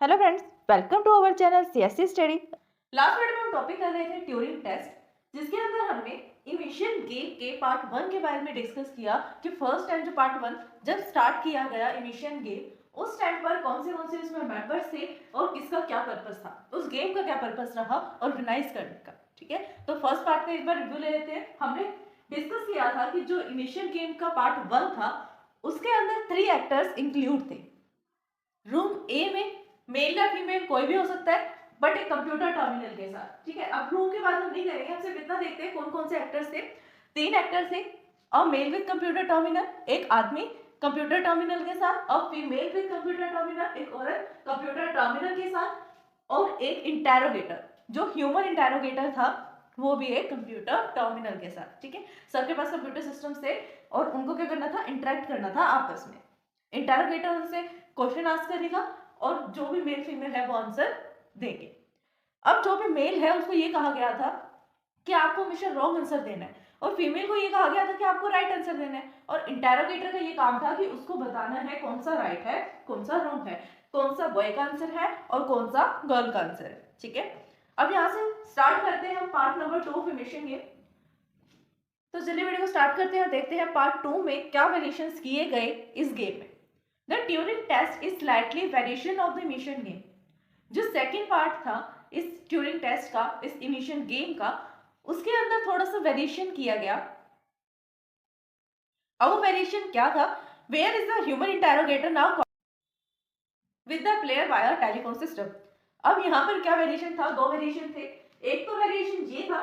Hello friends, welcome to our channel CSC study. Last video में हम topic कर रहे थे ट्यूरिंग टेस्ट, जिसके अंदर हमने इमिशन गेम के पार्ट 1 के बारे में डिस्कस किया कि फर्स्ट टाइम जो पार्ट 1 जब स्टार्ट किया गया इमिशन गेम, उस टाइम पर कौन से उसमें मेंबर्स थे और किसका क्या पर्पस था, उस गेम का क्या पर्पस रहा ऑर्गेनाइज करने का। ठीक है, तो फर्स्ट पार्ट का एक बार रिव्यू ले लेते हैं। हमने डिस्कस किया था कि जो इमिशन गेम का पार्ट 1 था उसके अंदर 3 एक्टर्स इंक्लूड थे। रूम ए में मेल या फीमेल कोई भी हो सकता है, बट एक कंप्यूटर टर्मिनल के साथ। ठीक है, अब रूम की बात हम नहीं करेंगे, हम सिर्फ इतना देखते हैं कौन कौन से एक्टर्स थे। 3 एक्टर्स थे, और मेल विद कंप्यूटर टर्मिनल, एक आदमी कंप्यूटर टर्मिनल के साथ, और फीमेल विद कंप्यूटर टर्मिनल, एक औरत कंप्यूटर टर्मिनल के साथ, और एक इंटेरोगेटर जो ह्यूमन इंटेरोगेटर था वो भी एक कंप्यूटर टर्मिनल के साथ। ठीक है, सबके पास कंप्यूटर सिस्टम थे और उनको क्या करना था, इंटरेक्ट करना था आपस में। इंटेरोगेटर उनसे क्वेश्चन आस्क करेगा और जो भी मेल फीमेल है वो आंसर देंगे। अब जो भी मेल है उसको ये कहा गया था कि आपको हमेशा रॉन्ग आंसर देना है, और फीमेल को ये कहा गया था कि आपको राइट आंसर देना है। और इंटेरोगेटर का ये काम था कि उसको बताना है कौन सा राइट है, कौन सा रॉन्ग है, कौन सा बॉय का आंसर है और कौन सा गर्ल का आंसर है। ठीक है, अब यहाँ से स्टार्ट करते हैं हम part number 2 of emission game. तो चलिए वीडियो को स्टार्ट करते हैं और देखते हैं पार्ट 2 में क्या वेरिएशंस किए गए इस गेम में। The Turing test is slightly variation of the emission game। जो सेकेंड पार्ट था इस ट्यूरिंग टेस्ट का, इस इमिशन गेम का, उसके अंदर थोड़ा सा वेरिएशन किया गया। अब वो वेरिएशन क्या था? Where is the human interrogator now with the player via telephone system. अब यहाँ पर क्या वेरिएशन था? 2 वेरिएशन थे। एक तो वेरिएशन ये था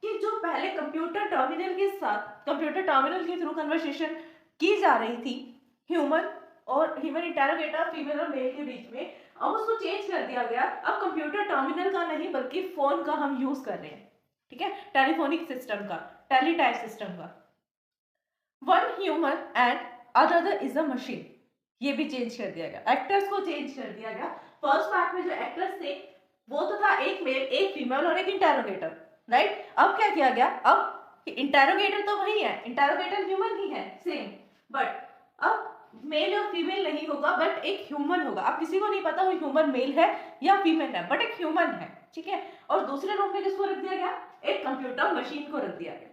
कि जो पहले कंप्यूटर टर्मिनल के साथ, कंप्यूटर टर्मिनल के थ्रू कन्वर्सेशन की जा रही थी ह्यूमन और ह्यूमन इंटेरोगेटर फीमेल और मेल के बीच में, अब उसको चेंज कर दिया गया। अब कंप्यूटर टर्मिनल का नहीं बल्कि फोन का हम यूज कर रहे हैं। ठीक है, टेलीफोनिक सिस्टम का, टेलीटाइप सिस्टम का। One human and other is a machine, ये भी चेंज कर दिया गया। एक्टर्स को चेंज कर दिया गया। फर्स्ट पार्ट में जो एक्टर्स थे वो तो था एक मेल, एक फीमेल और एक इंटेरोगेटर, राइट। अब क्या किया गया, अब इंटेरोगेटर तो वही है, इंटेरोगेटर ह्यूमन ही है सेम, बट अब मेल और फीमेल नहीं होगा बट एक ह्यूमन होगा। अब किसी को नहीं पता वो ह्यूमन मेल है या फीमेल है, बट एक ह्यूमन है। ठीक है, और दूसरे रूम में किसको रख दिया गया, एक कंप्यूटर मशीन को रख दिया गया।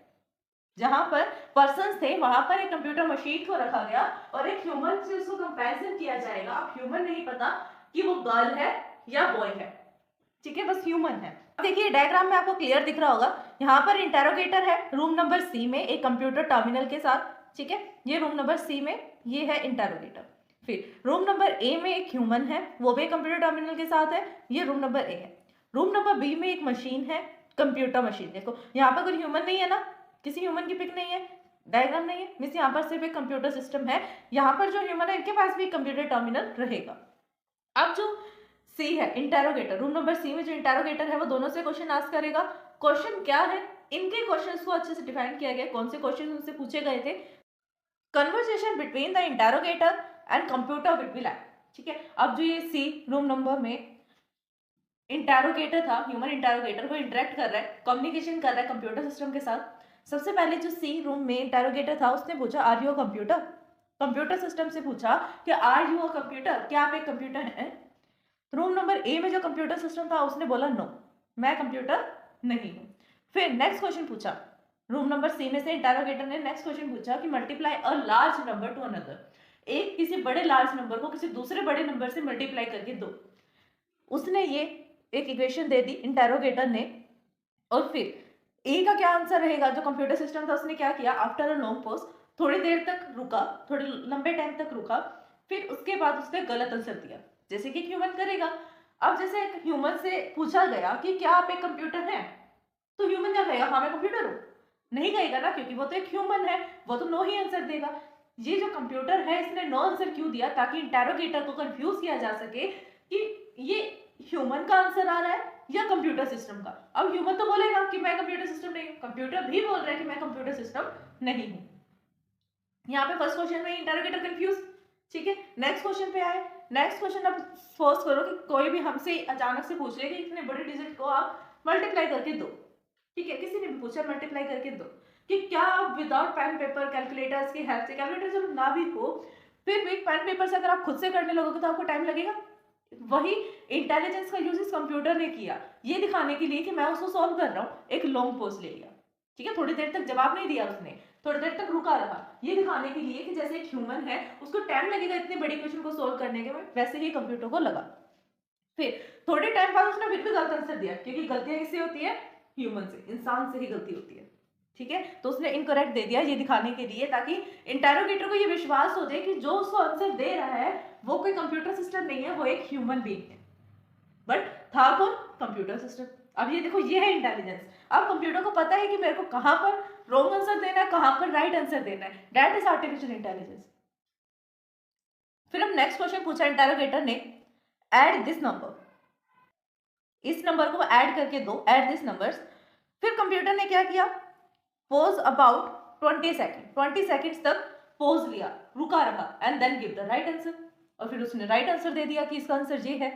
जहां पर पर्सन थे वहां पर एक कंप्यूटर मशीन को रखा गया और एक ह्यूमन से उसको कंपैरिजन किया जाएगा। अब ह्यूमन नहीं पता कि वो गर्ल है या बॉय है। ठीक है, बस ह्यूमन है। देखिए डायग्राम में आपको क्लियर दिख रहा होगा, यहाँ पर इंटेरोगेटर है रूम नंबर सी में एक कंप्यूटर टर्मिनल के साथ। ठीक है, ये रूम नंबर सी में ये है इंटेरोगेटर। फिर रूम नंबर ए में एक ह्यूमन है, वो भी कंप्यूटर टर्मिनल के साथ है, ये रूम नंबर ए है। रूम नंबर बी में एक मशीन है, कंप्यूटर मशीन। देखो यहाँ पर कोई ह्यूमन नहीं है ना, किसी ह्यूमन की पिक नहीं है, डायग्राम नहीं है, मीन्स यहाँ पर सिर्फ एक कंप्यूटर सिस्टम है। यहाँ पर जो ह्यूमन है इनके पास भी कंप्यूटर टर्मिनल रहेगा। अब जो सी है इंटेरोगेटर, रूम नंबर सी में जो इंटेरोगेटर है वो दोनों से क्वेश्चन आस्क करेगा। क्वेश्चन क्या है, इनके क्वेश्चंस को अच्छे से डिफाइन किया गया, कौन से क्वेश्चन उनसे पूछे गए थे। Conversation between the interrogator and computer will be like. ठीक है, अब जो ये सी रूम नंबर में इंटेरोगेटर था, ह्यूमन इंटेरोगेटर, वो इंटरेक्ट कर रहा है, कम्युनिकेशन कर रहा है कंप्यूटर सिस्टम के साथ। सबसे पहले जो सी रूम में इंटेरोगेटर था उसने पूछा are you a computer, computer system से पूछा कि आर यू अ कंप्यूटर, क्या आप एक कंप्यूटर हैं। रूम नंबर ए में जो कंप्यूटर सिस्टम था उसने बोला नो, मैं कंप्यूटर नहीं हूं। फिर नेक्स्ट क्वेश्चन पूछा रूम नंबर सी में से इंटेरोगेटर ने, नेक्स्ट क्वेश्चन पूछा कि multiply a large number two another, एक किसी बड़े लार्ज नंबर को किसी दूसरे बड़े नंबर से मल्टीप्लाई करके दो। उसने ये एक इक्वेशन दे दी इंटेरोगेटर ने, और फिर ए का क्या आंसर रहेगा, जो कंप्यूटर सिस्टम था उसने क्या किया, आफ्टर अ लॉन्ग पॉज थोड़ी देर तक रुका, थोड़ी लंबे टाइम तक रुका, फिर उसके बाद उसने गलत आंसर दिया, जैसे कि ह्यूमन करेगा। अब जैसे एक ह्यूमन से पूछा गया कि क्या आप एक कंप्यूटर हैं, तो ह्यूमन क्या कहेगा, हाँ मैं कंप्यूटर हूँ, नहीं कहेगा ना, क्योंकि वो तो एक ह्यूमन है, वो तो नो ही आंसर देगा। ये जो कंप्यूटर है इसने नो आंसर क्यों दिया, ताकि इंटेरोगेटर को कंफ्यूज किया जा सके कि ये ह्यूमन का आंसर आ रहा है या कंप्यूटर सिस्टम का। अब ह्यूमन तो बोलेगा कि मैं कंप्यूटर सिस्टम नहीं हूँ, कंप्यूटर भी बोल रहा है कि मैं कंप्यूटर सिस्टम नहीं हूँ। यहाँ पे फर्स्ट क्वेश्चन में इंटेरोगेटर कंफ्यूज। ठीक है, नेक्स्ट क्वेश्चन पे आए। नेक्स्ट क्वेश्चन अब सपोज करो कि कोई भी हमसे अचानक से पूछ ले कि इतने बड़े डिजिट को आप मल्टीप्लाई करके दो। ठीक है, किसी ने भी पूछा मल्टीप्लाई करके दो, कि क्या आप विदाउट पेन पेपर कैलकुलेटर्स की हेल्प से, कैलकुलेटर जब ना भी हो फिर भी पेन पेपर से अगर आप खुद से करने लगोगे तो आपको टाइम लगेगा, वही इंटेलिजेंस का यूज इस कंप्यूटर ने किया ये दिखाने के लिए कि मैं उसको सॉल्व कर रहा हूँ। एक लॉन्ग पॉज ले लिया, ठीक है, थोड़ी देर तक जवाब नहीं दिया उसने, थोड़ी देर तक रुका रहा, ये दिखाने के लिए कि जैसे एक ह्यूमन है उसको टाइम लगेगा इतने बड़ी क्वेश्चन को सॉल्व करने के में, वैसे ही कंप्यूटर को लगा। फिर थोड़े टाइम बाद उसने फिर भी गलत आंसर दिया, क्योंकि गलतियां किससे होती है? ह्यूमन से, इंसान से ही गलती होती है, ठीक है। तो उसने इनकरेक्ट दे दिया ये दिखाने के लिए, ताकि इंटेरोगेटर को ये विश्वास हो जाए कि जो उसको आंसर दे रहा है वो कोई कंप्यूटर सिस्टम नहीं है, वो एक ह्यूमन बीइंग है। बट था कौन? Computer system. अब ये देखो, ये है इंटेलिजेंस। अब कंप्यूटर को पता है कि मेरे को कहां पर रॉन्ग आंसर देना है, कहां पर राइट आंसर देना है। That is artificial intelligence. फिर हम नेक्स्ट क्वेश्चन पूछा इंटेरोगेटर ने, ऐड दिस नंबर, इस नंबर को ऐड करके दो, ऐड दिस नंबर्स। फिर कंप्यूटर ने क्या किया? पोज अबाउट 20 सेकेंड, 20 सेकेंड्स तक पोज लिया, रुका रहा, and then give the right answer. और फिर उसने राइट आंसर दे दिया कि इसका आंसर ये है।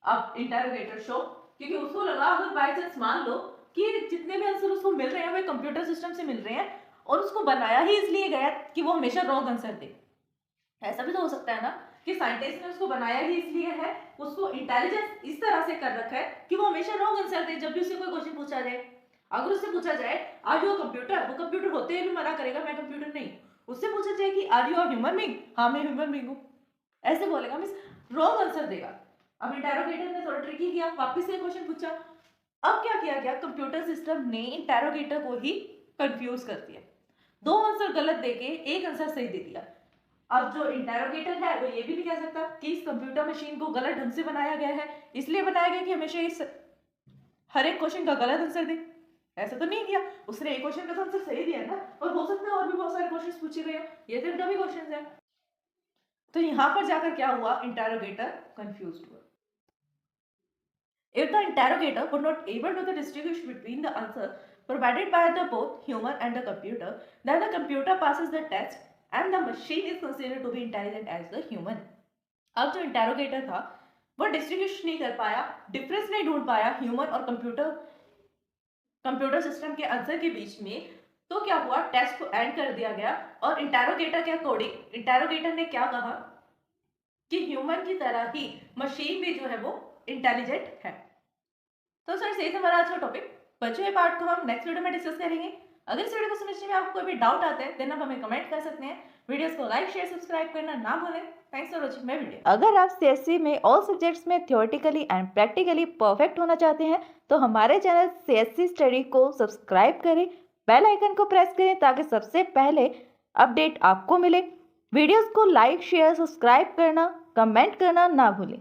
अब इंटेरोगेटर शो, क्योंकि उसको लगा अगर बाय चांस मान लो कि जितने भी आंसर उसको मिल रहे हैं वो कंप्यूटर सिस्टम से मिल रहे हैं और उसको बनाया ही इसलिए गया कि वो हमेशा रॉन्ग आंसर दे। ऐसा भी तो हो सकता है ना कि साइंटिस्ट ने उसको बनाया ही इसलिए है, उसको इंटेलिजेंस इस तरह से कर रखा है कि वो हमेशा रॉन्ग आंसर दे जब भी उससे कोई क्वेश्चन पूछा जाए। अगर उससे पूछा जाए आर यू कंप्यूटर, वो कंप्यूटर होते हुए भी मना करेगा मैं कंप्यूटर नहीं। उससे पूछा जाए कि are you a human being, हाँ मैं ह्यूमन बीइंग हूँ, ऐसे बोलेगा, मींस रॉन्ग आंसर देगा। अब इंटेरोगेटर ने थोड़ा ट्रिकी किया, वापस से क्वेश्चन पूछा। अब क्या किया गया? कंप्यूटर सिस्टम ने इंटेरोगेटर को ही कंफ्यूज कर दिया, दो आंसर गलत देके एक आंसर सही दे दिया। अब जो इंटेरोगेटर है वो ये भी नहीं कह सकता कि इस कंप्यूटर मशीन को गलत ढंग से बनाया गया है, इसलिए बनाया गया कि हमेशा इस हर एक क्वेश्चन का गलत आंसर दे। ऐसा तो नहीं किया, उसने एक क्वेश्चन का आंसर सही दिया ना, और हो सकता है और भी बहुत सारे क्वेश्चंस पूछे गए, ये तो डमी क्वेश्चंस हैं। तो यहां पर जाकर क्या हुआ? इंटेरोगेटर कंफ्यूज्ड हुआ। If the interrogator could not able to distinguish between the answer provided by the both human and the computer, then the computer passes the test and the machine is considered to be intelligent as the human. अब जो interrogator था वो distinguish नहीं कर पाया, difference नहीं ढूंढ पाया ह्यूमन और कंप्यूटर सिस्टम के आंसर के बीच में। तो क्या हुआ? टेस्ट को एंड कर दिया गया और इंटेरोगेटर के अकॉर्डिंग इंटेरोगेटर ने क्या कहा कि ह्यूमन की तरह ही मशीन भी जो है वो इंटेलिजेंट है। तो सर यही हमारा आज का टॉपिक। बचे हुए पार्ट को हम नेक्स्ट वीडियो में डिस्कस करेंगे। अगर इस वीडियो को समझने में आपको कोई भी डाउट आता है देन आप हमें कमेंट कर सकते हैं। वीडियोस को लाइक शेयर सब्सक्राइब करना ना भूलें। Thanks for watching my video. अगर आप सीएससी में ऑल सब्जेक्ट्स में थ्योरेटिकली एंड प्रैक्टिकली परफेक्ट होना चाहते हैं तो हमारे चैनल सीएससी स्टडी को सब्सक्राइब करें, बेल आइकन को प्रेस करें ताकि सबसे पहले अपडेट आपको मिले। वीडियोस को लाइक शेयर सब्सक्राइब करना, कमेंट करना ना भूलें।